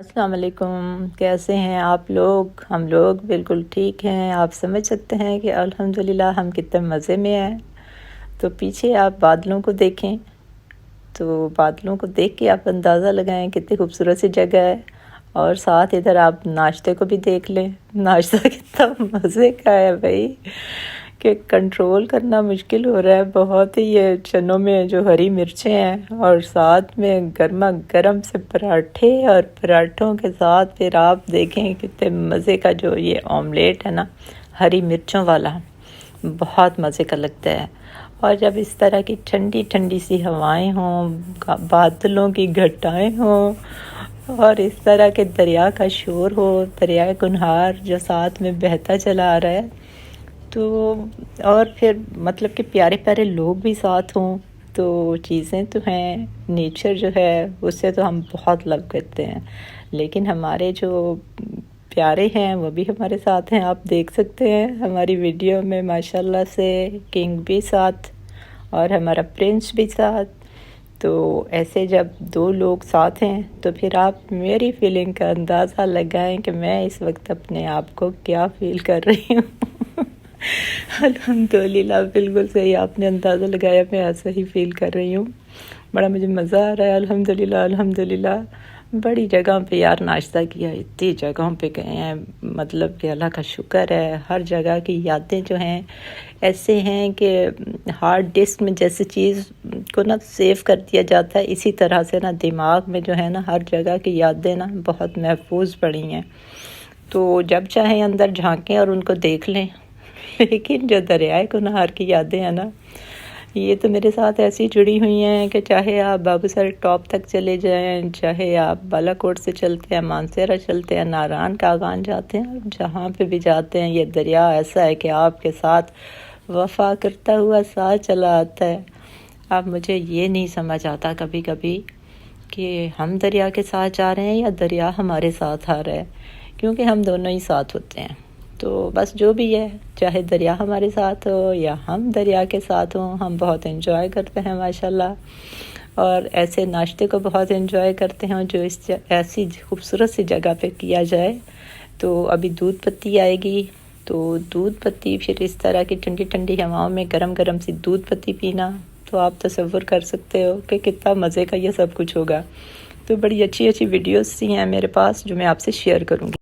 السلام علیکم، کیسے ہیں آپ لوگ؟ ہم لوگ بالکل ٹھیک ہیں۔ آپ سمجھ سکتے ہیں کہ الحمدللہ ہم کتنے مزے میں ہیں۔ تو پیچھے آپ بادلوں کو دیکھیں، تو بادلوں کو دیکھ کے آپ اندازہ لگائیں کتنی خوبصورت سی جگہ ہے، اور ساتھ ادھر آپ ناشتے کو بھی دیکھ لیں۔ ناشتہ کتنا مزے کا ہے بھائی کہ کنٹرول کرنا مشکل ہو رہا ہے بہت ہی۔ یہ چنوں میں جو ہری مرچیں ہیں اور ساتھ میں گرما گرم سے پراٹھے، اور پراٹھوں کے ساتھ پھر آپ دیکھیں کتنے مزے کا جو یہ آملیٹ ہے نا ہری مرچوں والا، بہت مزے کا لگتا ہے۔ اور جب اس طرح کی ٹھنڈی ٹھنڈی سی ہوائیں ہوں، بادلوں کی گھٹائیں ہوں، اور اس طرح کے دریا کا شور ہو، دریائے کنہار جو ساتھ میں بہتا چلا آ رہا ہے، تو اور پھر مطلب کہ پیارے پیارے لوگ بھی ساتھ ہوں، تو چیزیں تو ہیں، نیچر جو ہے اس سے تو ہم بہت لو کرتے ہیں، لیکن ہمارے جو پیارے ہیں وہ بھی ہمارے ساتھ ہیں۔ آپ دیکھ سکتے ہیں ہماری ویڈیو میں ماشاءاللہ سے کنگ بھی ساتھ اور ہمارا پرنس بھی ساتھ۔ تو ایسے جب دو لوگ ساتھ ہیں تو پھر آپ میری فیلنگ کا اندازہ لگائیں کہ میں اس وقت اپنے آپ کو کیا فیل کر رہی ہوں۔ الحمدللہ بالکل صحیح آپ نے اندازہ لگایا، میں ایسا ہی فیل کر رہی ہوں۔ بڑا مجھے مزہ آ رہا ہے الحمدللہ الحمدللہ۔ بڑی جگہوں پہ یار ناشتہ کیا، اتنی جگہوں پہ گئے ہیں، مطلب کہ اللہ کا شکر ہے۔ ہر جگہ کی یادیں جو ہیں ایسے ہیں کہ ہارڈ ڈسک میں جیسے چیز کو نا سیو کر دیا جاتا ہے، اسی طرح سے نا دماغ میں جو ہے نا ہر جگہ کی یادیں نا بہت محفوظ پڑی ہیں، تو جب چاہیں اندر جھانکیں اور ان کو دیکھ لیں۔ لیکن جو دریائے کنہار کی یادیں ہیں نا، یہ تو میرے ساتھ ایسی جڑی ہوئی ہیں کہ چاہے آپ بابو سر ٹاپ تک چلے جائیں، چاہے آپ بالا کوٹ سے چلتے ہیں، مانسیرا چلتے ہیں، ناران کاغان جاتے ہیں، جہاں پہ بھی جاتے ہیں یہ دریا ایسا ہے کہ آپ کے ساتھ وفا کرتا ہوا ساتھ چلا آتا ہے۔ اب مجھے یہ نہیں سمجھ آتا کبھی کبھی کہ ہم دریا کے ساتھ جا رہے ہیں یا دریا ہمارے ساتھ آ رہا ہے، کیونکہ ہم دونوں ہی ساتھ ہوتے ہیں۔ تو بس جو بھی ہے، چاہے دریا ہمارے ساتھ ہو یا ہم دریا کے ساتھ ہوں، ہم بہت انجوائے کرتے ہیں ماشاءاللہ، اور ایسے ناشتے کو بہت انجوائے کرتے ہیں جو ایسی خوبصورت سی جگہ پہ کیا جائے۔ تو ابھی دودھ پتی آئے گی، تو دودھ پتی پھر اس طرح کی ٹھنڈی ٹھنڈی ہواؤں میں گرم گرم سی دودھ پتی پینا، تو آپ تصور کر سکتے ہو کہ کتنا مزے کا یہ سب کچھ ہوگا۔ تو بڑی اچھی اچھی ویڈیوز سی ہیں میرے پاس جو میں آپ سے شیئر کروں گی۔